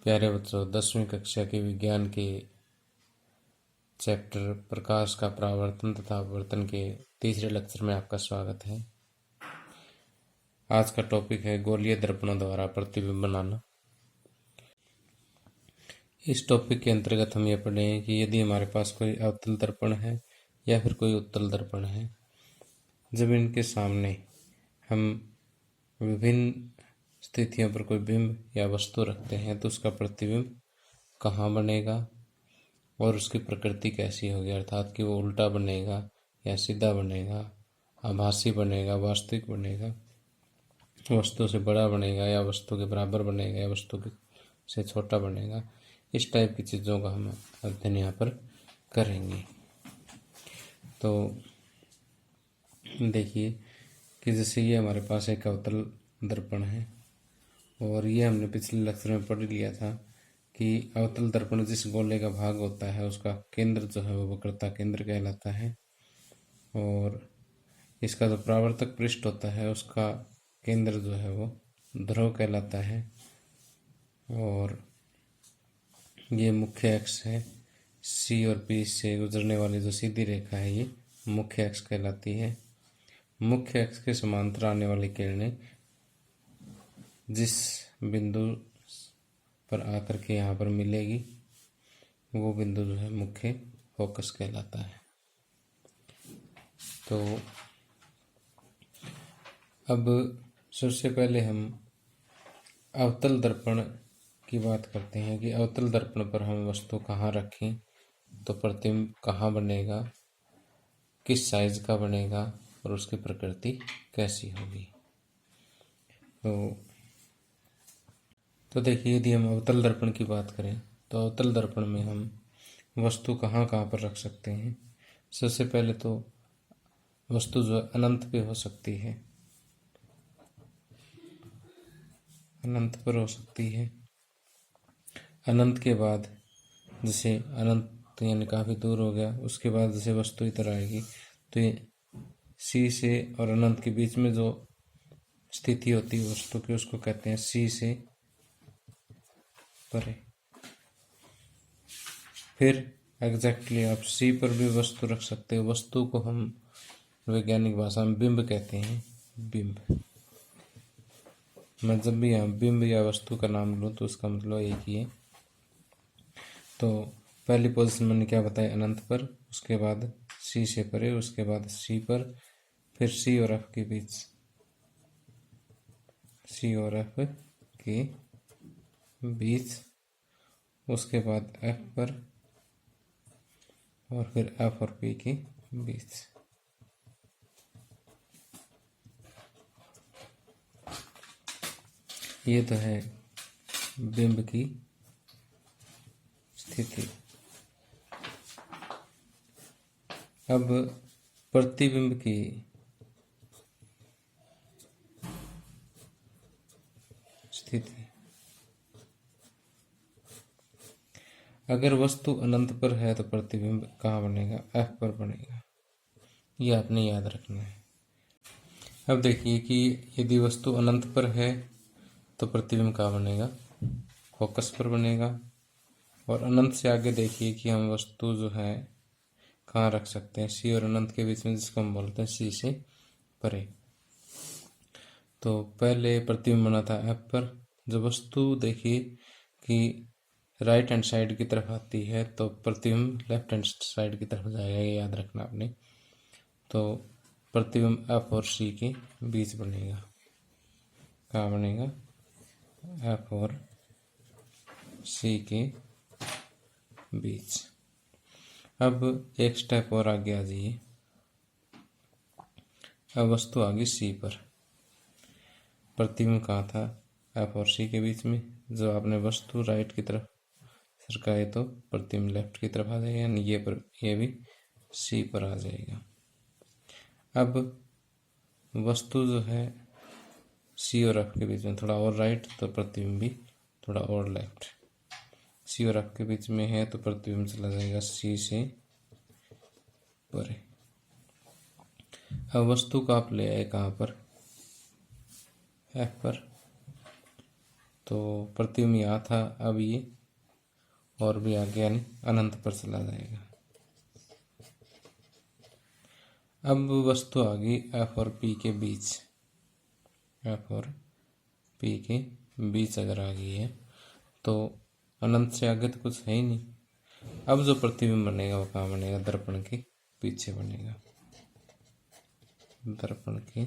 प्यारे बच्चों, 10वीं कक्षा के विज्ञान के चैप्टर प्रकाश का परावर्तन तथा अपवर्तन के तीसरे लेक्चर में आपका स्वागत है। आज का टॉपिक है गोलीय दर्पणों द्वारा प्रतिबिंब बनाना। इस टॉपिक के अंतर्गत हम यह पढ़ेंगे कि यदि हमारे पास कोई अवतल दर्पण है या फिर कोई उत्तल दर्पण है, जब इनके सामने हम विभिन्न स्थितियों पर कोई बिंब या वस्तु रखते हैं तो उसका प्रतिबिंब कहाँ बनेगा और उसकी प्रकृति कैसी होगी, अर्थात कि वो उल्टा बनेगा या सीधा बनेगा, आभासी बनेगा, वास्तविक बनेगा, वस्तु से बड़ा बनेगा या वस्तु के बराबर बनेगा या वस्तु से छोटा बनेगा। इस टाइप की चीज़ों का हम अध्ययन यहाँ पर करेंगे। तो देखिए कि जैसे ये हमारे पास एक अवतल दर्पण है और ये हमने पिछले लेक्चर में पढ़ लिया था कि अवतल दर्पण जिस गोले का भाग होता है उसका केंद्र जो है वो वक्रता केंद्र कहलाता है और इसका जो परावर्तक पृष्ठ होता है उसका केंद्र जो है वो ध्रुव कहलाता है और ये मुख्य अक्ष है। सी और पी से गुजरने वाली जो सीधी रेखा है ये मुख्य अक्ष कहलाती है। मुख्य अक्ष के समांतर आने वाली किरणें जिस बिंदु पर आकर के यहाँ पर मिलेगी वो बिंदु जो है मुख्य फोकस कहलाता है। तो अब सबसे पहले हम अवतल दर्पण की बात करते हैं कि अवतल दर्पण पर हम वस्तु कहाँ रखें तो प्रतिबिंब कहाँ बनेगा, किस साइज का बनेगा और उसकी प्रकृति कैसी होगी। तो देखिए, यदि हम अवतल दर्पण की बात करें तो अवतल दर्पण में हम वस्तु कहाँ कहाँ पर रख सकते हैं। सबसे पहले तो वस्तु जो अनंत पे हो सकती है, अनंत पर हो सकती है। अनंत के बाद जैसे अनंत यानी काफ़ी दूर हो गया, उसके बाद जैसे वस्तु इधर आएगी तो ये सी से और अनंत के बीच में जो स्थिति होती है वस्तु की उसको कहते हैं सी से परे। फिर एग्जैक्टली आप सी पर भी वस्तु रख सकते हो। वस्तु को हम वैज्ञानिक भाषा में बिंब कहते हैं। बिंब, मैं जब भी यहाँ बिंब या वस्तु का नाम लूँ तो उसका मतलब एक ही है। तो पहली पोजीशन मैंने क्या बताया, अनंत पर, उसके बाद सी से परे, उसके बाद सी पर, फिर सी और एफ के बीच, सी और एफ के बीच, उसके बाद एफ पर और फिर एफ और पी के बीच। ये तो है बिंब की स्थिति। अब प्रतिबिंब की स्थिति, अगर वस्तु अनंत पर है तो प्रतिबिंब कहाँ बनेगा, एफ पर बनेगा। ये आपने याद रखना है। अब देखिए कि यदि वस्तु अनंत पर है तो प्रतिबिंब कहाँ बनेगा, फोकस पर बनेगा। और अनंत से आगे देखिए कि हम वस्तु जो है कहाँ रख सकते हैं, सी और अनंत के बीच में, जिसको हम बोलते हैं सी से परे। तो पहले प्रतिबिंब बना था एफ पर। जो वस्तु देखिए कि राइट हैंड साइड की तरफ आती है तो प्रतिबिंब लेफ्ट हैंड साइड की तरफ जाएगा, ये याद रखना आपने। तो प्रतिबिंब एफ और सी के बीच बनेगा। कहाँ बनेगा, एफ और सी के बीच। अब एक स्टेप और आगे आ जाइए। अब वस्तु आ गई सी पर, प्रतिबिंब कहाँ था, एफ और सी के बीच में। जो आपने वस्तु राइट की तरफ सरकाए तो प्रतिबिंब लेफ्ट की तरफ आ जाएगा, यानी ये भी सी पर आ जाएगा। अब वस्तु जो है सी और एफ के बीच में थोड़ा और राइट तो प्रतिबिंब भी थोड़ा और लेफ्ट। सी और एफ के बीच में है तो प्रतिबिंब चला जाएगा सी से परे। अब वस्तु को आप ले आए कहाँ पर, एफ पर, तो प्रतिबिंब यहाँ था, अब ये और भी आगे यानी अनंत पर चला जाएगा। अब वस्तु आ गई एफ और पी के बीच, एफ और पी के बीच अगर आ गई है तो अनंत से आगे तो कुछ है ही नहीं। अब जो प्रतिबिंब बनेगा वो कहाँ बनेगा? दर्पण के पीछे बनेगा, दर्पण के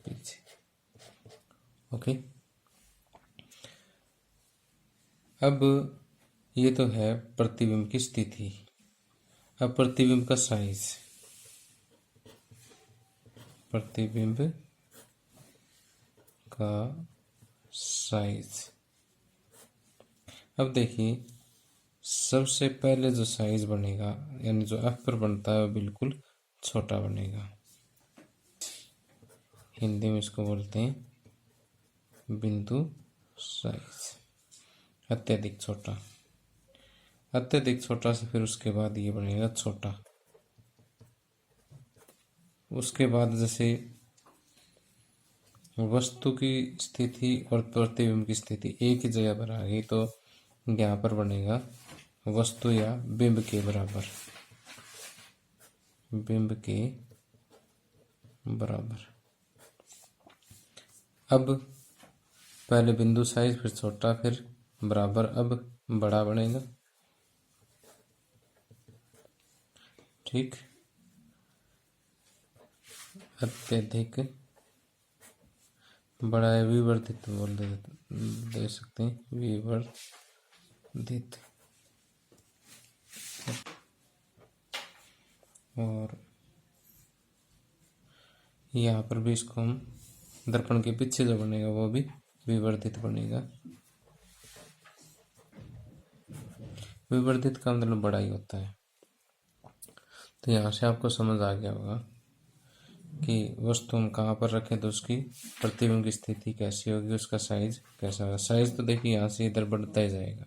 पीछे। ओके, अब ये तो है प्रतिबिंब की स्थिति। अब प्रतिबिंब का साइज, प्रतिबिंब का साइज। अब देखिए, सबसे पहले जो साइज बनेगा यानी जो एफ पर बनता है वो बिल्कुल छोटा बनेगा। हिंदी में इसको बोलते हैं बिंदु साइज, अत्यधिक छोटा। अत्यधिक छोटा से फिर उसके बाद ये बनेगा छोटा। उसके बाद जैसे वस्तु की स्थिति और प्रतिबिंब की स्थिति एक ही जगह पर आ गई तो यहाँ पर बनेगा वस्तु या बिंब के बराबर, बिंब के बराबर। अब पहले बिंदु साइज, फिर छोटा, फिर बराबर, अब बड़ा बनेगा। ठीक, अत्यधिक बड़ा है, विवर्धित बोल दे सकते हैं, विवर्धित। और यहाँ पर भी इसको हम दर्पण के पीछे जो बनेगा वो भी विवर्धित बनेगा। विवर्धित का मतलब बड़ा ही होता है। तो यहाँ से आपको समझ आ गया होगा कि वस्तु हम कहाँ पर रखें तो उसकी प्रतिबिंब की स्थिति कैसी होगी, उसका साइज कैसा होगा। साइज तो देखिए यहाँ से इधर बढ़ता ही जाएगा।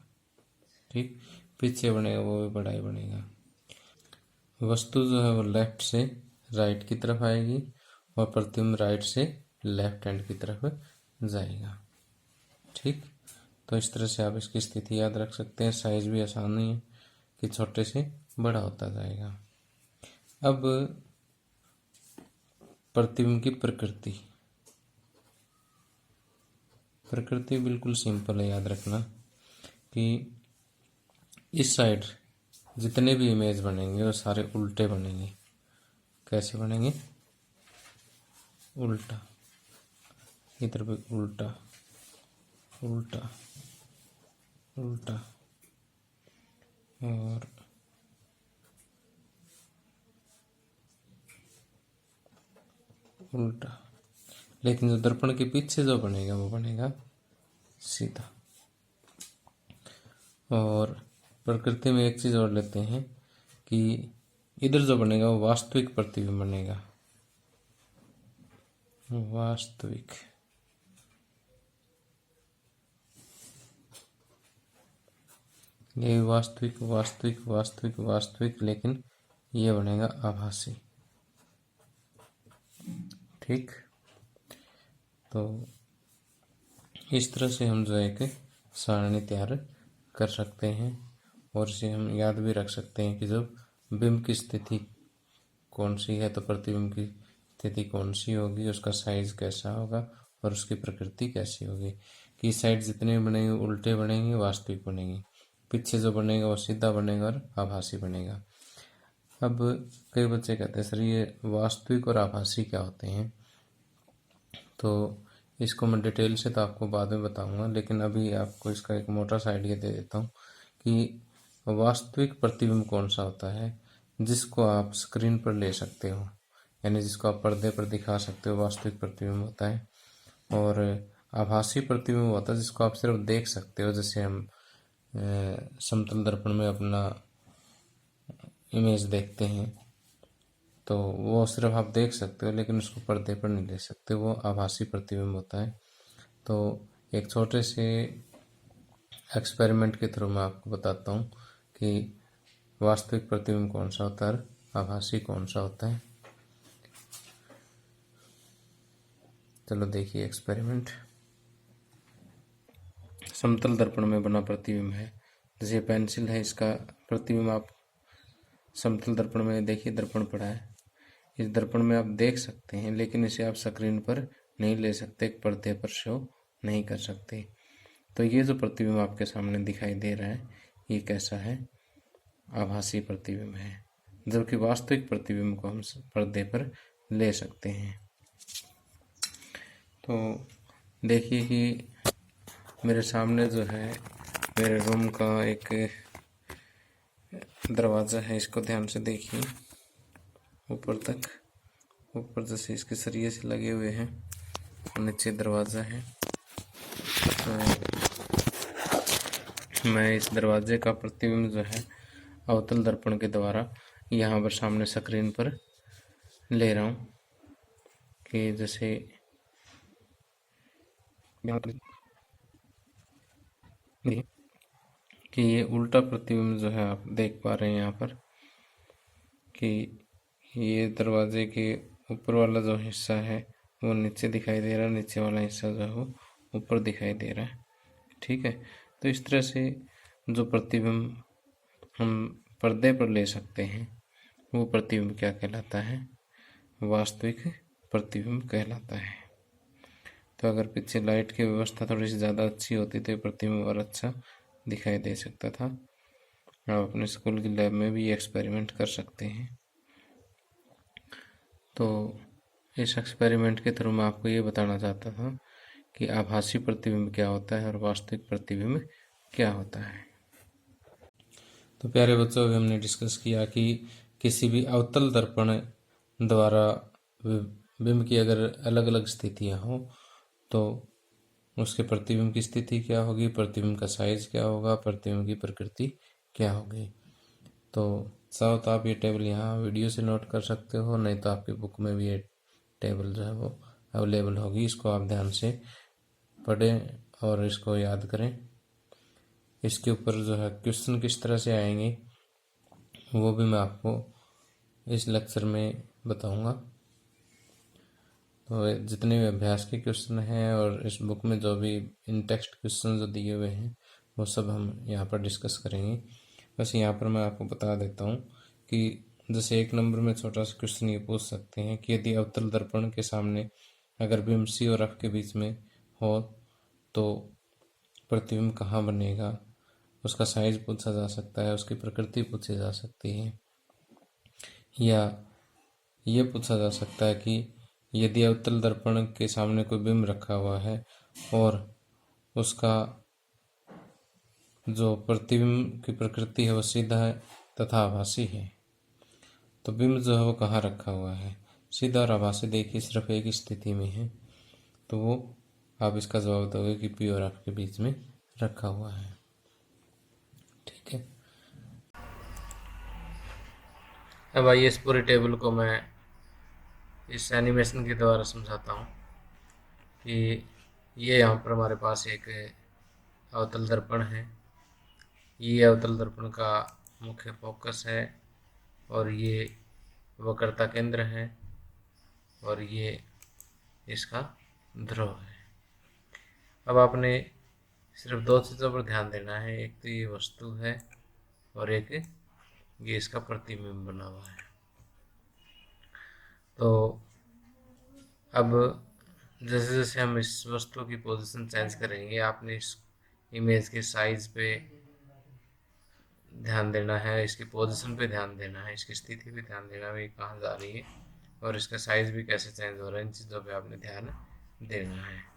ठीक, पीछे बनेगा वो भी बड़ा ही बनेगा। वस्तु जो है वो लेफ्ट से राइट की तरफ आएगी और प्रतिबिंब राइट से लेफ्ट हैंड की तरफ जाएगा। ठीक, तो इस तरह से आप इसकी स्थिति याद रख सकते हैं। साइज भी आसान नहीं है कि छोटे से बड़ा होता जाएगा। अब प्रतिबिंब की प्रकृति, प्रकृति बिल्कुल सिंपल है, याद रखना कि इस साइड जितने भी इमेज बनेंगे वो सारे उल्टे बनेंगे। कैसे बनेंगे? उल्टा, इधर भी उल्टा, उल्टा, उल्टा और उल्टा। लेकिन जो दर्पण के पीछे जो बनेगा वो बनेगा सीधा। और प्रकृति में एक चीज और लेते हैं कि इधर जो बनेगा वो वास्तविक प्रतिबिंब बनेगा, वास्तविक। ये वास्तविक वास्तविक वास्तविक वास्तविक, लेकिन ये बनेगा आभासी। ठीक, तो इस तरह से हम जो एक सारणी तैयार कर सकते हैं और इसे हम याद भी रख सकते हैं कि जब बिंब की स्थिति कौन सी है तो प्रतिबिंब की स्थिति कौन सी होगी, उसका साइज कैसा होगा और उसकी प्रकृति कैसी होगी। कि साइड जितने बनेंगे उल्टे बनेंगे, वास्तविक बनेंगे, पीछे जो बनेगा वो सीधा बनेगा और आभासी बनेगा। अब कई बच्चे कहते हैं सर ये वास्तविक और आभासी क्या होते हैं, तो इसको मैं डिटेल से तो आपको बाद में बताऊंगा, लेकिन अभी आपको इसका एक मोटा सा आइडिया दे देता हूँ कि वास्तविक प्रतिबिंब कौन सा होता है जिसको आप स्क्रीन पर ले सकते हो, यानी जिसको आप पर्दे पर दिखा सकते हो, वास्तविक प्रतिबिंब होता है। और आभासी प्रतिबिंब होता है जिसको आप सिर्फ देख सकते हो, जैसे हम समतल दर्पण में अपना इमेज देखते हैं तो वो सिर्फ आप देख सकते हो लेकिन उसको पर्दे पर नहीं ले सकते, वो आभासी प्रतिबिंब होता है। तो एक छोटे से एक्सपेरिमेंट के थ्रू मैं आपको बताता हूँ कि वास्तविक प्रतिबिंब कौन सा होता है, आभासी कौन सा होता है। चलो देखिए एक्सपेरिमेंट। समतल दर्पण में बना प्रतिबिंब है। जैसे पेंसिल है, इसका प्रतिबिंब आप समतल दर्पण में देखिए, दर्पण पड़ा है, इस दर्पण में आप देख सकते हैं, लेकिन इसे आप स्क्रीन पर नहीं ले सकते, एक पर्दे पर शो नहीं कर सकते। तो ये जो प्रतिबिंब आपके सामने दिखाई दे रहा है, ये कैसा है? आभासी प्रतिबिंब है, जबकि वास्तविक प्रतिबिंब को हम पर्दे पर ले सकते हैं। तो देखिए कि मेरे सामने जो है मेरे रूम का एक दरवाज़ा है, इसको ध्यान से देखिए ऊपर तक, ऊपर जैसे इसके सरिये से लगे हुए हैं, नीचे दरवाज़ा है। तो मैं इस दरवाजे का प्रतिबिंब जो है अवतल दर्पण के द्वारा यहाँ पर सामने स्क्रीन पर ले रहा हूँ कि जैसे कि ये उल्टा प्रतिबिंब जो है आप देख पा रहे हैं यहाँ पर कि ये दरवाजे के ऊपर वाला जो हिस्सा है वो नीचे दिखाई दे रहा है, नीचे वाला हिस्सा जो है वो ऊपर दिखाई दे रहा है। ठीक है, तो इस तरह से जो प्रतिबिंब हम पर्दे पर ले सकते हैं वो प्रतिबिंब क्या कहलाता है? वास्तविक प्रतिबिंब कहलाता है। तो अगर पीछे लाइट की व्यवस्था थोड़ी सी ज़्यादा अच्छी होती तो ये प्रतिबिंब और अच्छा दिखाई दे सकता था। आप अपने स्कूल की लैब में भी एक्सपेरिमेंट कर सकते हैं। तो इस एक्सपेरिमेंट के थ्रू मैं आपको ये बताना चाहता था कि आभासी प्रतिबिंब क्या होता है और वास्तविक प्रतिबिंब क्या होता है। तो प्यारे बच्चों, अभी हमने डिस्कस किया कि किसी भी अवतल दर्पण द्वारा बिंब की अगर अलग अलग स्थितियाँ हो तो उसके प्रतिबिंब की स्थिति क्या होगी, प्रतिबिंब का साइज क्या होगा, प्रतिबिंब की प्रकृति क्या होगी। तो चाहो तो आप ये टेबल यहाँ वीडियो से नोट कर सकते हो, नहीं तो आपकी बुक में भी ये टेबल जो है वो अवेलेबल होगी। इसको आप ध्यान से पढ़ें और इसको याद करें। इसके ऊपर जो है क्वेश्चन किस तरह से आएंगे वो भी मैं आपको इस लेक्चर में बताऊंगा। तो जितने भी अभ्यास के क्वेश्चन हैं और इस बुक में जो भी इन टेक्स्ट क्वेश्चन जो दिए हुए हैं वो सब हम यहाँ पर डिस्कस करेंगे। बस यहाँ पर मैं आपको बता देता हूँ कि जैसे 1 नंबर में छोटा सा क्वेश्चन ये पूछ सकते हैं कि यदि अवतल दर्पण के सामने अगर बिंब सी और एफ के बीच में हो तो प्रतिबिंब कहाँ बनेगा, उसका साइज पूछा जा सकता है, उसकी प्रकृति पूछी जा सकती है, या ये पूछा जा सकता है कि यदि अवतल दर्पण के सामने कोई बिंब रखा हुआ है और उसका जो प्रतिबिंब की प्रकृति है वो सीधा है तथा आभासी है, तो बिंब जो है वो कहाँ रखा हुआ है। सीधा और आभासी देखिए सिर्फ एक स्थिति में है, तो वो आप इसका जवाब दोगे कि पी और एफ के बीच में रखा हुआ है। ठीक है, अब आइए इस पूरे टेबल को मैं इस एनिमेशन के द्वारा समझाता हूँ कि ये यहाँ पर हमारे पास एक अवतल दर्पण है, ये अवतल दर्पण का मुख्य फोकस है और ये वक्रता केंद्र है और ये इसका ध्रुव है। अब आपने सिर्फ 2 चीज़ों पर ध्यान देना है, एक तो ये वस्तु है और एक ये इसका प्रतिबिंब बना हुआ है। तो अब जैसे जैसे हम इस वस्तु की पोजीशन चेंज करेंगे, आपने इस इमेज के साइज पे ध्यान देना है, इसकी पोजीशन पे ध्यान देना है, इसकी स्थिति पे ध्यान देना है, ये कहाँ जा रही है और इसका साइज भी कैसे चेंज हो रहा है, इन चीज़ों पे आपने ध्यान देना है।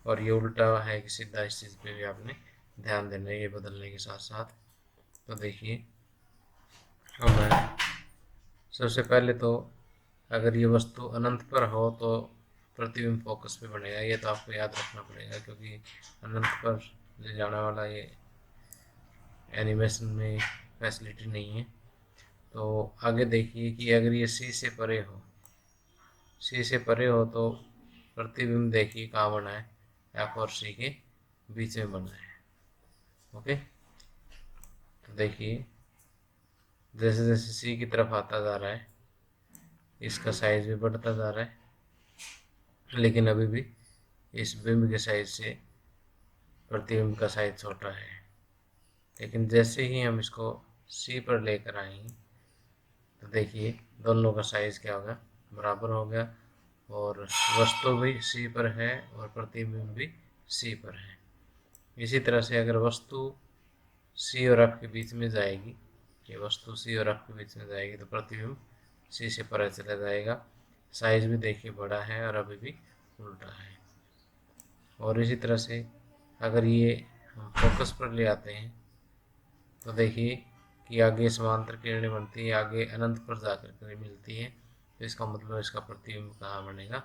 और ये उल्टा है कि सीधा, इस चीज़ पे भी आपने ध्यान देना है, ये बदलने के साथ साथ। तो देखिए, हमें सबसे पहले तो अगर ये वस्तु अनंत पर हो तो प्रतिबिंब फोकस पे बनेगा, ये तो आपको याद रखना पड़ेगा क्योंकि अनंत पर ले जाने वाला ये एनिमेशन में फैसिलिटी नहीं है। तो आगे देखिए कि अगर ये सी से परे हो, सी से परे हो तो प्रतिबिंब देखिए कहाँ बना है, एफ और सी के बीच में बना है। ओके, तो देखिए जैसे जैसे सी की तरफ आता जा रहा है इसका साइज भी बढ़ता जा रहा है, लेकिन अभी भी इस बिंब के साइज से प्रतिबिंब का साइज छोटा है। लेकिन जैसे ही हम इसको सी पर लेकर आएंगे तो देखिए दोनों का साइज क्या होगा, बराबर हो गया, और वस्तु भी सी पर है और प्रतिबिंब भी सी पर है। इसी तरह से अगर वस्तु सी और एफ के बीच में जाएगी, ये वस्तु सी और एफ के बीच में जाएगी तो प्रतिबिंब सी से परे चला जाएगा। साइज भी देखिए बड़ा है और अभी भी उल्टा है। और इसी तरह से अगर ये हम फोकस पर ले आते हैं तो देखिए कि आगे समांतर किरणें बनती है, आगे अनंत पर जाकर के मिलती है, तो इसका मतलब इसका प्रतिबिंब कहाँ बनेगा,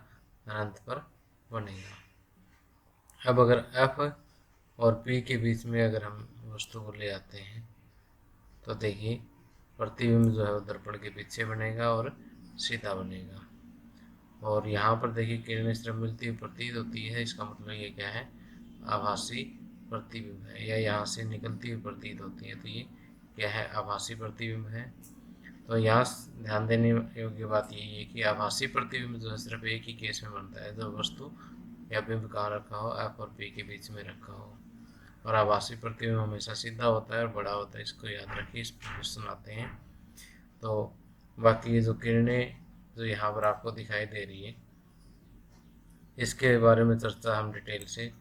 अनंत पर बनेगा। अब अगर F और P के बीच में अगर हम वस्तु को ले आते हैं तो देखिए प्रतिबिंब जो है वो दर्पण के पीछे बनेगा और सीधा बनेगा। और यहाँ पर देखिए किरणें सिर्फ मिलती हुई प्रतीत होती है, इसका मतलब ये क्या है, आभासी प्रतिबिंब है, या यहाँ से निकलती हुई प्रतीत होती है, तो ये क्या है, आभासी प्रतिबिंब है। तो यहाँ ध्यान देने योग्य बात यही है कि आभासी प्रतिबिंब जो है सिर्फ एक ही केस में बनता है, जब वस्तु या बिंब कहाँ रखा हो, एफ और पी के बीच में रखा हो। और आभासी प्रतिबिंब हमेशा सीधा होता है और बड़ा होता है, इसको याद रखिए, इस क्वेश्चन आते हैं। तो बाकी ये जो किरणें जो यहाँ पर आपको दिखाई दे रही है, इसके बारे में चर्चा हम डिटेल से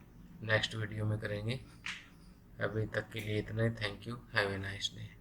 नेक्स्ट वीडियो में करेंगे। अभी तक के लिए इतना ही। Thank you, have a nice day.